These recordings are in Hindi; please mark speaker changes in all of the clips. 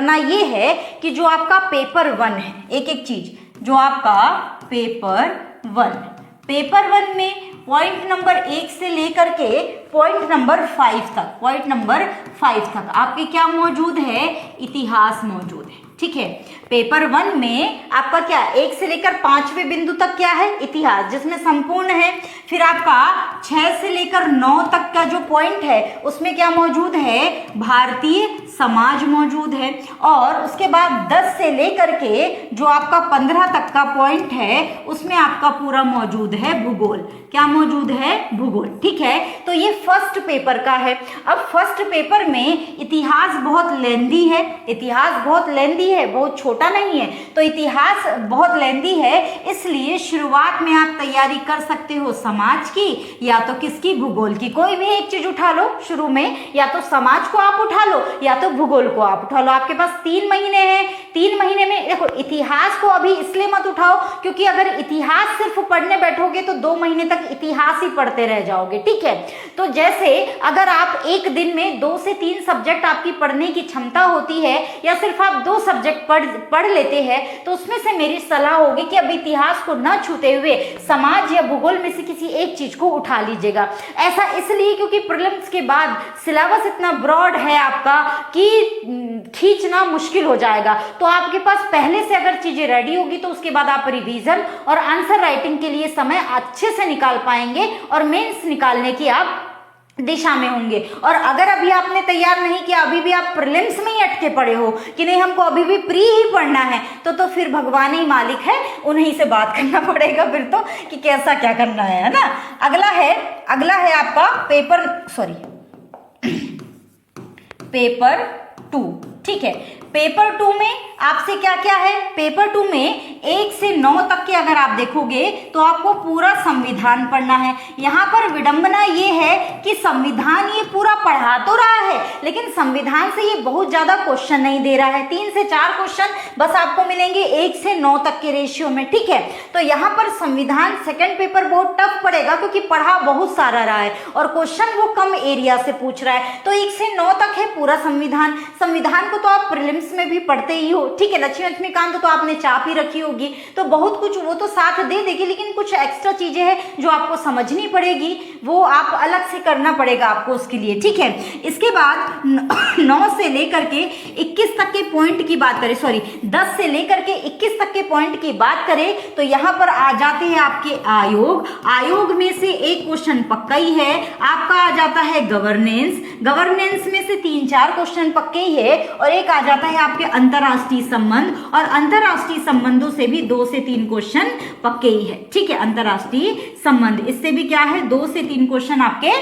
Speaker 1: करना ये है कि जो आपका पेपर 1 है, एक एक चीज, जो आपका पेपर 1 में पॉइंट नंबर 1 से लेकर के पॉइंट नंबर 5 तक आपके क्या मौजूद है, इतिहास मौजूद है। ठीक है, पेपर 1 में आपका क्या 1 से लेकर 5वें बिंदु तक क्या है, इतिहास, जिसमें संपूर्ण है। फिर आपका 6 से लेकर 9 तक का जो पॉइंट है उसमें क्या मौजूद है, भारतीय समाज मौजूद है। और उसके बाद 10 से लेकर के जो आपका 15 तक का पॉइंट है उसमें आपका पूरा मौजूद है भूगोल। क्या मौजूद है, भूगोल। ठीक है, तो ये फर्स्ट पेपर का है। अब फर्स्ट पेपर में इतिहास बहुत लेंदी है, बहुत छोटा नहीं है, तो इतिहास बहुत लेंदी है, इसलिए शुरुआत में आप तैयारी कर सकते हो समाज की या तो किसकी, भूगोल की। कोई भी एक चीज उठा लो शुरू में, या तो समाज को आप उठा लो या तो भूगोल को आप उठा लो। आपके पास 3 महीने हैं, 3 महीने में देखो, इतिहास को अभी इसलिए मत उठाओ क्योंकि अगर इतिहास सिर्फ पढ़ने बैठोगे तो 2 महीने तक इतिहास ही पढ़ते रह जाओगे। ठीक है, तो जैसे अगर आप एक दिन में 2 से 3 सब्जेक्ट आपकी पढ़ने की क्षमता होती है, या सिर्फ आप 2 सब्जेक्ट पढ़ लेते हैं, तो उसमें से मेरी सलाह होगी कि अब इतिहास को न छूते हुए समाज या भूगोल में से किसी एक चीज को उठा लीजिएगा। ऐसा इसलिए क्योंकि प्रीलिम्स के बाद सिलेबस इतना ब्रॉड है आपका कि खींचना मुश्किल हो जाएगा। तो आपके पास पहले से अगर चीजें रेडी होगी तो उसके बाद आप रिवीजन और आंसर राइटिंग के लिए समय अच्छे से निकाल पाएंगे और मेंस निकालने की आप दिशा में होंगे। और अगर अभी आपने तैयार नहीं किया, अभी भी आप प्रीलिम्स में ही अटके पड़े हो कि नहीं हमको अभी भी प्री ही पढ़ना है, तो फिर भगवान ही मालिक है, उन्हीं से बात करना पड़ेगा फिर तो कि कैसा क्या करना है ना। अगला है आपका पेपर 2। ठीक है, पेपर 2 में आपसे क्या क्या है, पेपर 2 में 1 से 9 तक के अगर आप देखोगे तो आपको पूरा संविधान पढ़ना है। यहाँ पर विडंबना ये है कि संविधान ये पूरा पढ़ा तो रहा है लेकिन संविधान से ये बहुत ज्यादा क्वेश्चन नहीं दे रहा है। 3 से 4 क्वेश्चन बस आपको मिलेंगे 1 से 9 तक के रेशियो में। ठीक है, तो यहाँ पर संविधान सेकंड पेपर बहुत टफ पड़ेगा क्योंकि पढ़ा बहुत सारा रहा है और क्वेश्चन वो कम एरिया से पूछ रहा है। तो 1 से 9 तक है पूरा संविधान को तो आप प्रीलिम्स में भी पढ़ते ही हो। ठीक है, लक्ष्मीकांत तो आपने चाप ही रखी होगी, तो बहुत कुछ वो तो साथ दे देगी, लेकिन कुछ एक्स्ट्रा चीजें हैं जो आपको समझनी पड़ेगी, वो आप अलग से करना पड़ेगा आपको उसके लिए। ठीक है, इसके बाद 9 से लेकर के 21 तक के पॉइंट की बात करें, 10 से लेकर के 21 तक के पॉइंट की बात करें तो यहाँ पर आ जाते हैं आपके आयोग में से एक क्वेश्चन पक्का ही है आपका, आ जाता है गवर्नेंस में से 3-4 क्वेश्चन पक्के ही है, और एक आ जाता है आपके अंतरराष्ट्रीय संबंध, और अंतरराष्ट्रीय संबंधों से भी 2 से 3 क्वेश्चन पक्के ही है। ठीक है, अंतरराष्ट्रीय संबंध, इससे भी क्या है 2 से 3 क्वेश्चन आपके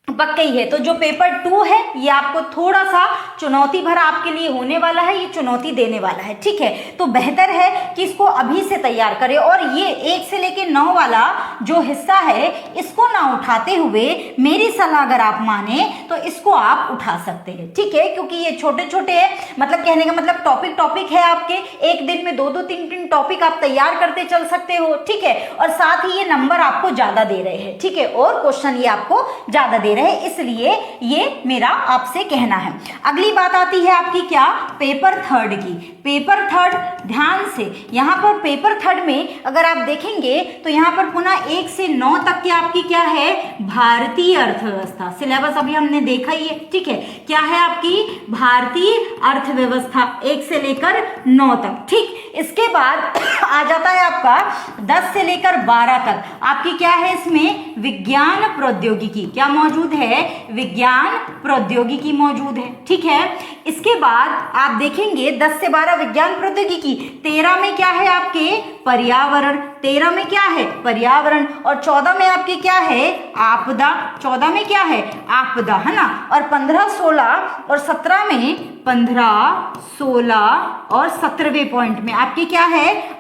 Speaker 1: पक्का ही है। तो जो पेपर 2 है ये आपको थोड़ा सा चुनौती भरा आपके लिए होने वाला है, ये चुनौती देने वाला है। ठीक है, तो बेहतर है कि इसको अभी से तैयार करें, और ये 1 से लेके 9 वाला जो हिस्सा है इसको ना उठाते हुए मेरी सलाह अगर आप माने तो इसको आप उठा सकते हैं। ठीक है, क्योंकि ये छोटे छोटे है, मतलब कहने का मतलब टॉपिक है आपके, एक दिन में 2-2, 3-3 टॉपिक आप तैयार करते चल सकते हो। ठीक है, और साथ ही ये नंबर आपको ज्यादा दे रहे हैं। ठीक है, और क्वेश्चन ये आपको ज्यादा दे रहे हैं, इसलिए ये मेरा आपसे कहना है। अगली बात आती है आपकी क्या, पेपर 3 की। पेपर 3 ध्यान से, यहाँ पर पेपर 3 में अगर आप देखेंगे तो यहाँ पर पुनः 1 से 9 तक की आपकी क्या है, भारतीय अर्थव्यवस्था। सिलेबस अभी हमने देखा ही है। ठीक है, क्या है आपकी भारतीय अर्थव्यवस्था 1 से लेकर 9 तक। ठीक, इसके बाद आ जाता है आपका 10 से लेकर 12 तक आपकी क्या है, इसमें विज्ञान प्रौद्योगिकी क्या मौजूद है, विज्ञान प्रौद्योगिकी मौजूद है। ठीक है, इसके बाद आप देखेंगे 10 से 12 विज्ञान प्रौद्योगिकी, 13 में क्या है आपके पर्यावरण, 13 में क्या है पर्यावरण, और 14 में आपके क्या है आपदा, 14 में क्या है आपदा, है ना। और 15, 16 और 17 में 15, 16 और 17वें पॉइंट में आपकी क्या है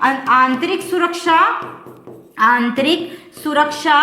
Speaker 1: आंतरिक सुरक्षा,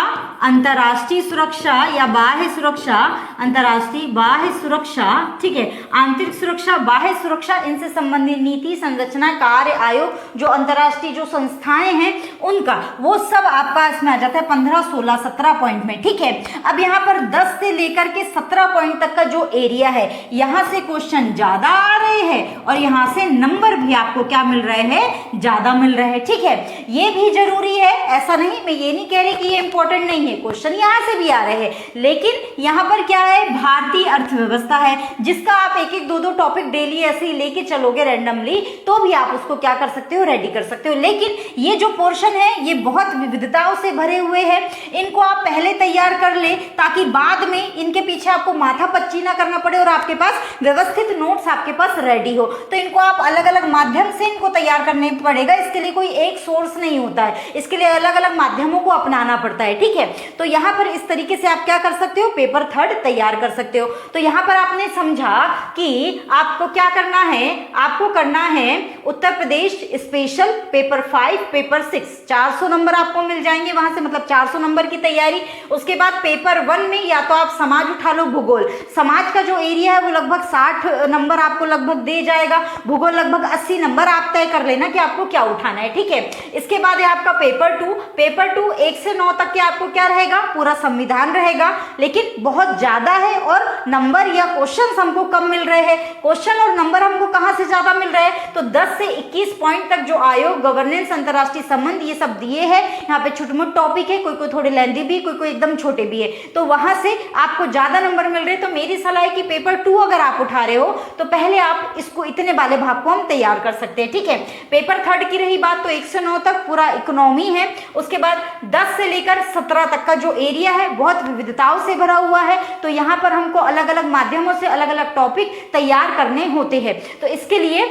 Speaker 1: अंतर्राष्ट्रीय सुरक्षा या बाह्य सुरक्षा, अंतर्राष्ट्रीय बाह्य सुरक्षा, ठीक है, आंतरिक सुरक्षा, बाह्य सुरक्षा, इनसे संबंधित नीति, संरचना, कार्य, आयोग, जो अंतर्राष्ट्रीय जो संस्थाएं हैं उनका, वो सब आपका इसमें आ जाता है 15, 16, 17 पॉइंट में, ठीक है। अब यहाँ पर 10 से लेकर के 17 पॉइंट तक का जो एरिया है, यहाँ से क्वेश्चन ज्यादा आ रहे हैं और यहाँ से नंबर भी आपको क्या मिल रहे हैं, ज्यादा मिल रहे हैं, ठीक है। ये भी जरूरी है, ऐसा नहीं, मैं ये नहीं कह रही कि ये इंपॉर्टेंट नहीं है, क्वेश्चन यहाँ से भी आ रहे हैं, लेकिन यहाँ पर क्या है, भारतीय अर्थव्यवस्था है, जिसका आप एक एक दो टॉपिक डेली ऐसे ही लेके चलोगे रैंडमली, तो भी आप उसको क्या कर सकते हो, रेडी कर सकते हो। लेकिन ये जो पोर्शन है ये बहुत विविधताओं से भरे हुए हैं, इनको आप पहले तैयार कर ले ताकि बाद में इनके पीछे आपको माथा पच्ची ना करना पड़े और आपके पास व्यवस्थित नोट्स आपके पास रेडी हो। तो इनको आप अलग अलग माध्यम से इनको तैयार करने पड़ेगा, इसके लिए कोई एक सोर्स नहीं होता है, इसके लिए अलग अलग माध्यमों को अपनाना पड़ता है, ठीक है। तो यहाँ पर इस तरीके से आप क्या कर सकते हो, पेपर 3 तैयार कर सकते हो। तो यहाँ पर आपने समझा कि आपको क्या करना है, आपको करना है Uttar Pradesh special paper 5, paper 6, 400 number आपको मिल जाएंगे वहां से, मतलब 400 नंबर की तैयारी। उसके बाद पेपर 1 में या तो आप समाज उठा लो, भूगोल, समाज का जो एरिया है वो लगभग 60 नंबर आपको लगभग दे जाएगा, भूगोल लगभग 80 नंबर आप तय कर लेना कि आपको क्या उठाना है, ठीक है। इसके बाद है आपका पेपर 2, पेपर 2 1 से 9 तक के आपको क्या रहेगा, पूरा संविधान रहेगा, लेकिन बहुत ज्यादा है और नंबर या क्वेश्चन हमको कम मिल रहे हैं। क्वेश्चन और नंबर हमको कहां से ज्यादा मिल रहे हैं, तो 10 से 21 पॉइंट तक जो आयोग, गवर्नेंस, अंतर्राष्ट्रीय संबंध, ये सब दिए हैं। यहाँ पे छोटे मोटे टॉपिक है, कोई कोई थोड़े लेंथी भी, कोई कोई एकदम छोटे भी है, तो वहां से आपको ज्यादा नंबर मिल रहे हैं। तो मेरी सलाह है कि पेपर 2 अगर आप उठा रहे हो तो पहले आप इसको, इतने वाले भाग को हम तैयार कर सकते हैं, ठीक है। पेपर 3 की रही बात, तो 1 से 9 तक पूरा इकोनॉमी है। उसके बाद 10 से लेकर 17 तक का जो एरिया है बहुत विविधताओं से भरा हुआ है, तो यहाँ पर हमको अलग अलग माध्यमों से अलग अलग टॉपिक तैयार करने होते हैं। तो इसके लिए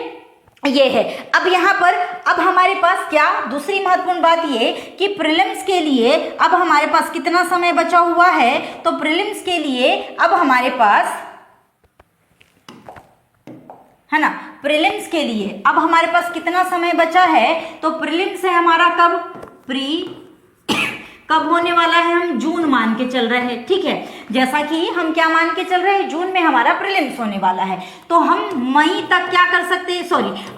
Speaker 1: ये है। अब यहाँ पर अब हमारे पास क्या दूसरी महत्वपूर्ण बात ये कि प्रीलिम्स के लिए अब हमारे पास कितना समय बचा हुआ है, तो प्रीलिम्स के लिए अब हमारे पास है ना, प्रीलिम्स के लिए अब हमारे पास कितना समय बचा है, तो प्रीलिम्स है हमारा कब होने वाला है, हम जून मान के चल रहे हैं, ठीक है। जैसा कि हम क्या मान के चल रहे हैं, जून में हमारा प्रीलिम्स होने वाला है, तो हम मई तक क्या कर सकते हैं,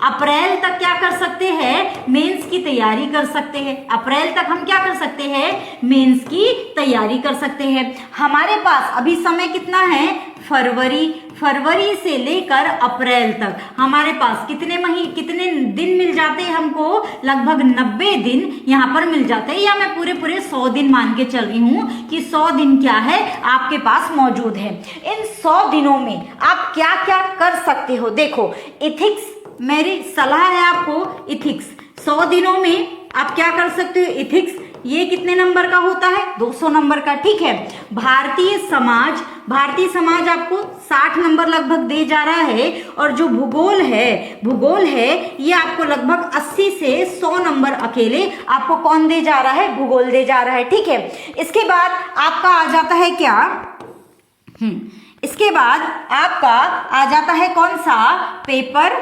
Speaker 1: अप्रैल तक क्या कर सकते हैं, मेंस की तैयारी कर सकते हैं। अप्रैल तक हम क्या कर सकते हैं, मेंस की तैयारी कर सकते हैं। हमारे पास अभी समय कितना है, फरवरी से लेकर अप्रैल तक हमारे पास कितने दिन मिल जाते हैं हमको, लगभग 90 दिन यहाँ पर मिल जाते हैं, या मैं पूरे 100 दिन मान के चल रही हूँ कि 100 दिन क्या है आपके पास मौजूद है। इन 100 दिनों में आप क्या क्या कर सकते हो, देखो इथिक्स, मेरी सलाह है आपको, इथिक्स 100 दिनों में आप क्या कर सकते हो, इथिक्स ये कितने नंबर का होता है, 200 नंबर का, ठीक है। भारतीय समाज आपको 60 नंबर लगभग दे जा रहा है, और जो भूगोल है ये आपको लगभग 80 से 100 नंबर अकेले आपको कौन दे जा रहा है, भूगोल दे जा रहा है, ठीक है। इसके बाद आपका आ जाता है क्या, इसके बाद आपका आ जाता है कौन सा, पेपर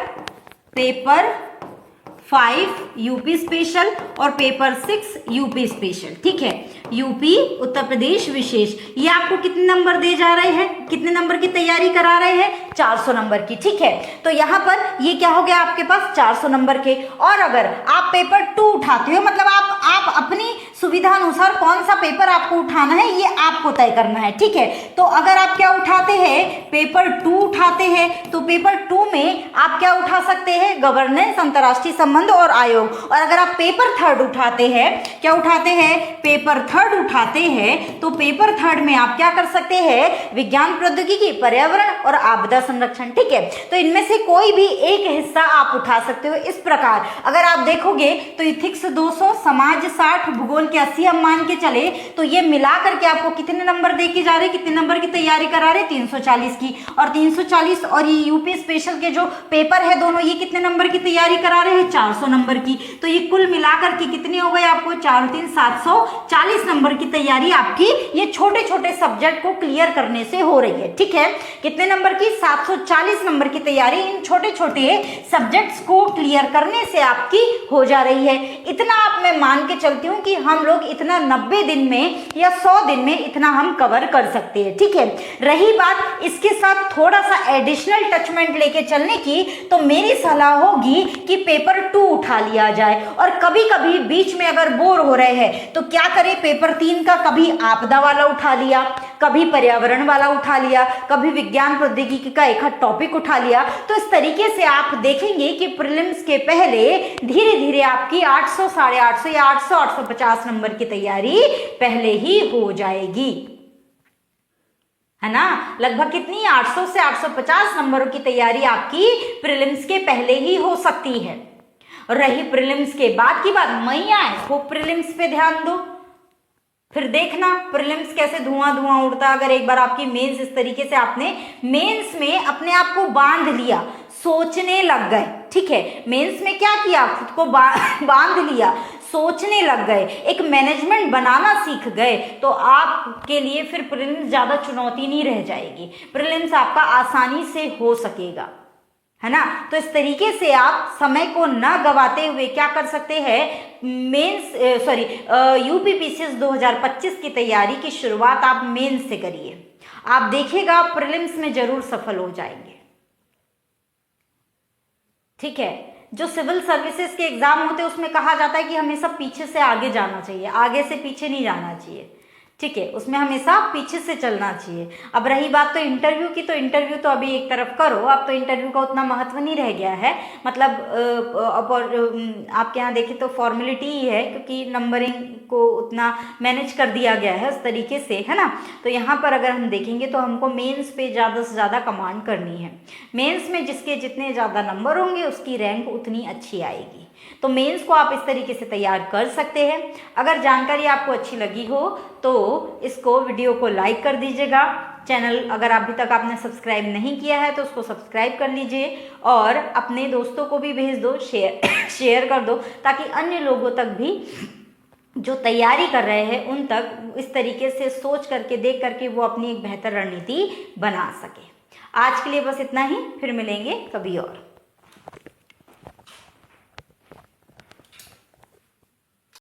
Speaker 1: 5 यूपी स्पेशल और पेपर 6 यूपी स्पेशल, ठीक है। यूपी उत्तर प्रदेश विशेष, ये आपको कितने नंबर दे जा रहे हैं, कितने नंबर की तैयारी करा रहे हैं, 400 नंबर की, ठीक है। तो यहाँ पर ये क्या हो गया आपके पास 400 नंबर के। और अगर आप पेपर 2 उठाते हो, मतलब आप अपनी सुविधा अनुसार कौन सा पेपर आपको उठाना है ये आपको तय करना है, ठीक है। तो अगर आप क्या उठाते हैं, पेपर 2 उठाते हैं, तो पेपर 2 में आप क्या उठा सकते हैं, गवर्नेंस, अंतर्राष्ट्रीय संबंध और आयोग। और अगर आप पेपर 3 उठाते हैं, क्या उठाते हैं, पेपर 3 उठाते हैं, तो पेपर 3 में आप क्या कर सकते हैं, विज्ञान प्रौद्योगिकी, पर्यावरण और आपदा संरक्षण, ठीक है। तो इनमें से कोई भी एक हिस्सा आप उठा सकते हो। इस प्रकार अगर आप देखोगे तो इथिक्स 200, समाज 60, भूगोल के 80 हम मान के चले, तो ये मिला करके आपको कितने नंबर दे के जा रहे, कितने नंबर की तैयारी करा रहे, 340 की। और 340 और ये यूपी स्पेशल के जो पेपर है दोनों, ये कितने नंबर की तैयारी करा रहे हैं, 400 नंबर की। तो ये कुल मिलाकर के कितने हो गए आपको, 4 3 740 नंबर की तैयारी आपकी ये छोटे छोटे सब्जेक्ट को क्लियर करने से हो रही है, ठीक है। कितने नंबर की, 740 नंबर की तैयारी इन छोटे छोटे सब्जेक्ट्स को क्लियर करने से आपकी हो जा रही है। इतना आप मैं मान के चलती हूँ कि हम हम लोग इतना 90 दिन में या 100 दिन में इतना हम कवर कर सकते हैं। ठीक है, रही बात इसके साथ थोड़ा सा एडिशनल टचमेंट लेके चलने की, तो मेरी सलाह होगी कि पेपर 2 उठा लिया जाए। और कभी कभी बीच में अगर बोर हो रहे हैं तो क्या करें, पेपर 3 का कभी आपदा वाला उठा लिया, कभी पर्यावरण वाला उठा लिया, कभी विज्ञान प्रौद्योगिकी का एक टॉपिक उठा लिया। तो इस तरीके से आप देखेंगे कि प्रीलिम्स के पहले धीरे धीरे आपकी 800, 850 या 800, 850 नंबर की तैयारी पहले ही हो जाएगी, है ना। लगभग कितनी, 800 से 850 नंबरों की तैयारी आपकी प्रीलिम्स के पहले ही हो सकती है। रही प्रीलिम्स के बाद की बात, मई आए खूब प्रीलिम्स पे ध्यान दो, फिर देखना प्रीलिम्स कैसे धुआं धुआं उड़ता। अगर एक बार आपकी मेंस इस तरीके से आपने मेंस में अपने आप को बांध लिया, सोचने लग गए, ठीक है, मेंस में क्या किया, खुद को बांध लिया, सोचने लग गए, एक मैनेजमेंट बनाना सीख गए, तो आपके लिए फिर प्रीलिम्स ज्यादा चुनौती नहीं रह जाएगी, प्रीलिम्स आपका आसानी से हो सकेगा, है ना। तो इस तरीके से आप समय को न गवाते हुए क्या कर सकते हैं, यूपीपीसीएस 2025 की तैयारी की शुरुआत आप मेंस से करिए। आप देखिएगा प्रीलिम्स में जरूर सफल हो जाएंगे। ठीक है, जो सिविल सर्विसेज के एग्जाम होते हैं उसमें कहा जाता है कि हमेशा पीछे से आगे जाना चाहिए, आगे से पीछे नहीं जाना चाहिए। ठीक है, उसमें हमेशा पीछे से चलना चाहिए। अब रही बात तो इंटरव्यू की, तो इंटरव्यू तो अभी एक तरफ करो, अब तो इंटरव्यू का उतना महत्व नहीं रह गया है, मतलब आपके यहाँ देखें तो फॉर्मेलिटी ही है, क्योंकि नंबरिंग को उतना मैनेज कर दिया गया है उस तरीके से, है ना। तो यहाँ पर अगर हम देखेंगे तो हमको मेंस पे ज़्यादा से ज़्यादा कमांड करनी है। मेंस में जिसके जितने ज़्यादा नंबर होंगे उसकी रैंक उतनी अच्छी आएगी। तो मेंस को आप इस तरीके से तैयार कर सकते हैं। अगर जानकारी आपको अच्छी लगी हो तो इसको वीडियो को लाइक कर दीजिएगा। चैनल अगर अभी तक आपने सब्सक्राइब नहीं किया है तो उसको सब्सक्राइब कर लीजिए और अपने दोस्तों को भी भेज दो, शेयर कर दो, ताकि अन्य लोगों तक भी जो तैयारी कर रहे हैं उन तक इस तरीके से सोच करके, देख करके वो अपनी एक बेहतर रणनीति बना सके। आज के लिए बस इतना ही, फिर मिलेंगे कभी और।